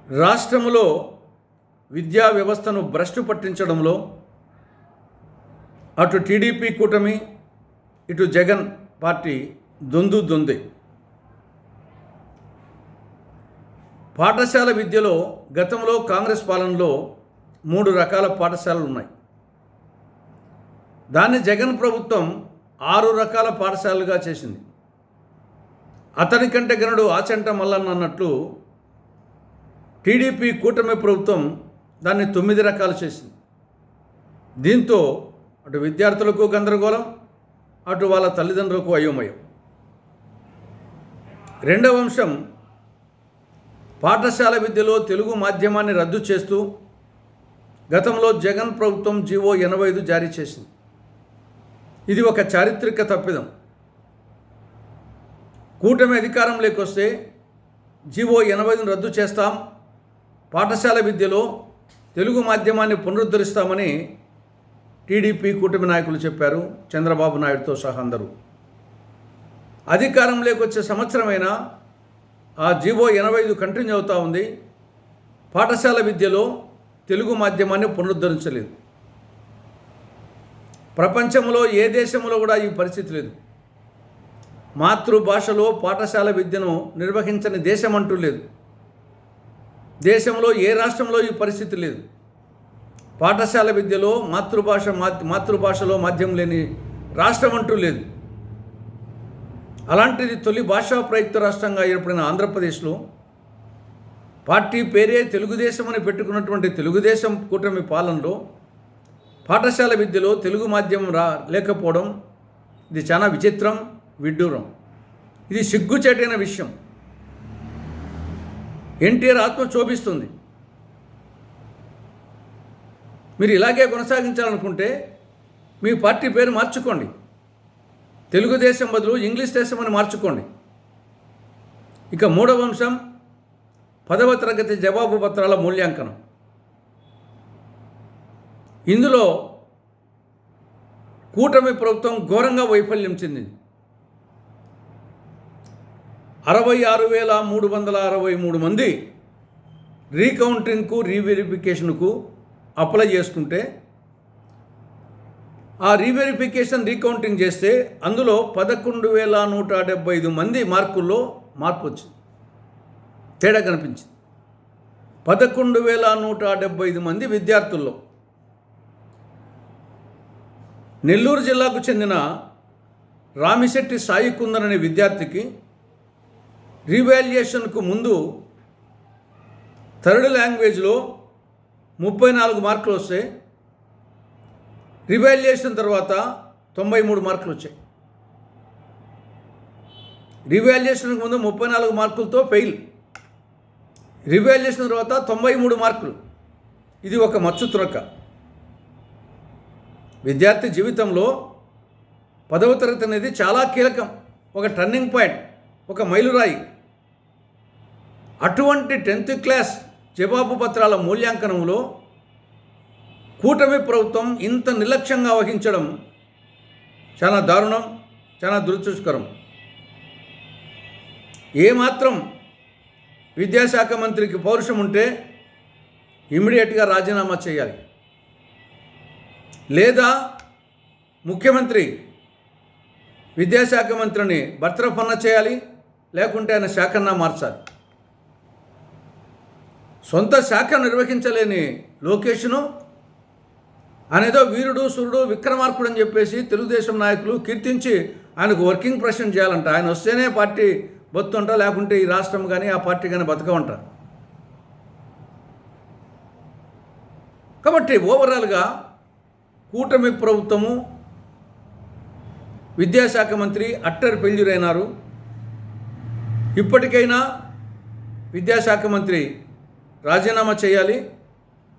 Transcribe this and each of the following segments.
రాష్ట్రంలో విద్యా వ్యవస్థను భ్రష్టు పట్టించడంలో అటు టీడీపీ కూటమి ఇటు జగన్ పార్టీ దొందే. పాఠశాల విద్యలో గతంలో కాంగ్రెస్ పాలనలో 3 రకాల పాఠశాలలు ఉన్నాయి. దాన్ని జగన్ ప్రభుత్వం 6 రకాల పాఠశాలలుగా చేసింది. అతని కంటే గనుడు ఆచంట మల్లన్న అన్నట్లు టీడీపీ కూటమి ప్రభుత్వం దాన్ని 9 రకాలు చేసింది. దీంతో అటు విద్యార్థులకు గందరగోళం, అటు వాళ్ళ తల్లిదండ్రులకు అయోమయం. రెండవ అంశం, పాఠశాల విద్యలో తెలుగు మాధ్యమాన్ని రద్దు చేస్తూ గతంలో జగన్ ప్రభుత్వం జీవో 85 జారీ చేసింది. ఇది ఒక చారిత్రక తప్పిదం. కూటమి అధికారంలోకి వస్తే జీవో 85ను రద్దు చేస్తాం, పాఠశాల విద్యలో తెలుగు మాధ్యమాన్ని పునరుద్ధరిస్తామని టీడీపీ కూటమి నాయకులు చెప్పారు, చంద్రబాబు నాయుడుతో సహా అందరూ. అధికారంలోకి వచ్చే సంవత్సరమైనా ఆ జీవో 85 కంటిన్యూ అవుతూ ఉంది. పాఠశాల విద్యలో తెలుగు మాధ్యమాన్ని పునరుద్ధరించలేదు. ప్రపంచంలో ఏ దేశంలో కూడా ఈ పరిస్థితి లేదు. మాతృభాషలో పాఠశాల విద్యను నిర్వహించని దేశం అంటూ లేదు. దేశంలో ఏ రాష్ట్రంలో ఈ పరిస్థితి లేదు. పాఠశాల విద్యలో మాతృభాషలో మాధ్యమం లేని రాష్ట్రం అంటూ లేదు. అలాంటిది తొలి భాషా ప్రయుక్త రాష్ట్రంగా ఏర్పడిన ఆంధ్రప్రదేశ్లో పార్టీ పేరే తెలుగుదేశం అని పెట్టుకున్నటువంటి తెలుగుదేశం కూటమి పాలనలో పాఠశాల విద్యలో తెలుగు మాధ్యమం లేకపోవడం ఇది చాలా విచిత్రం, విడ్డూరం. ఇది సిగ్గుచేటైన విషయం. ఎన్టీఆర్ ఆత్మ శోభిస్తుంది. మీరు ఇలాగే కొనసాగించాలనుకుంటే మీ పార్టీ పేరు మార్చుకోండి. తెలుగుదేశం బదులు ఇంగ్లీష్ దేశం అని మార్చుకోండి. ఇక మూడవ అంశం, 10వ తరగతి జవాబు పత్రాల మూల్యాంకనం. ఇందులో కూటమి ప్రభుత్వం ఘోరంగా వైఫల్యం చెందింది. 66,363 మంది రీకౌంటింగ్కు రీవెరిఫికేషన్కు అప్లై చేసుకుంటే ఆ రీకౌంటింగ్ చేస్తే అందులో 11,175 మంది మార్కుల్లో మార్పు వచ్చింది, తేడా కనిపించింది. 11,175 మంది విద్యార్థుల్లో నెల్లూరు జిల్లాకు చెందిన రామిశెట్టి సాయి కుందన్ అనే విద్యార్థికి రీవాల్యుయేషన్కు ముందు థర్డ్ లాంగ్వేజ్లో 34 మార్కులు వస్తాయి. రివాల్యుయేషన్ తర్వాత 93 మార్కులు వచ్చాయి. రివాల్యుయేషన్కు ముందు 34 మార్కులతో ఫెయిల్, రివాల్యుయేషన్ తర్వాత 93 మార్కులు. ఇది ఒక మచ్చు తురక. విద్యార్థి జీవితంలో 10వ తరగతి అనేది చాలా కీలకం, ఒక టర్నింగ్ పాయింట్, ఒక మైలురాయి. అటువంటి 10th క్లాస్ జవాబు పత్రాల మూల్యాంకనంలో కూటమి ప్రభుత్వం ఇంత నిర్లక్ష్యంగా వహించడం చాలా దారుణం, చాలా దురదృష్టకరం. ఏమాత్రం విద్యాశాఖ మంత్రికి పౌరుషం ఉంటే ఇమ్మీడియట్గా రాజీనామా చేయాలి, లేదా ముఖ్యమంత్రి విద్యాశాఖ మంత్రిని బర్తరఫ్ చేయాలి, లేకుంటే ఆయన శాఖన్నా మార్చాలి. సొంత శాఖ నిర్వహించలేని లోకేష్ను అనేదో వీరుడు, సూర్యుడు, విక్రమార్కుడు అని చెప్పేసి తెలుగుదేశం నాయకులు కీర్తించి ఆయనకు వర్కింగ్ ప్రెసిడెంట్ చేయాలంట. ఆయన వస్తేనే పార్టీ బతుంట, లేకుంటే ఈ రాష్ట్రం కానీ ఆ పార్టీ కానీ బతకమంట. కాబట్టి ఓవరాల్గా కూటమి ప్రభుత్వము, విద్యాశాఖ మంత్రి అట్టర్ ఫెయిల్యూర్ అయినారు. ఇప్పటికైనా విద్యాశాఖ మంత్రి రాజీనామా చేయాలి,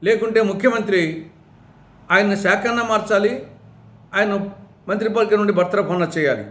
లేకుంటే ముఖ్యమంత్రి ఆయన శాఖన్న మార్చాలి, ఆయన మంత్రి పదవి నుండి బర్తరఫ్ చేయాలి.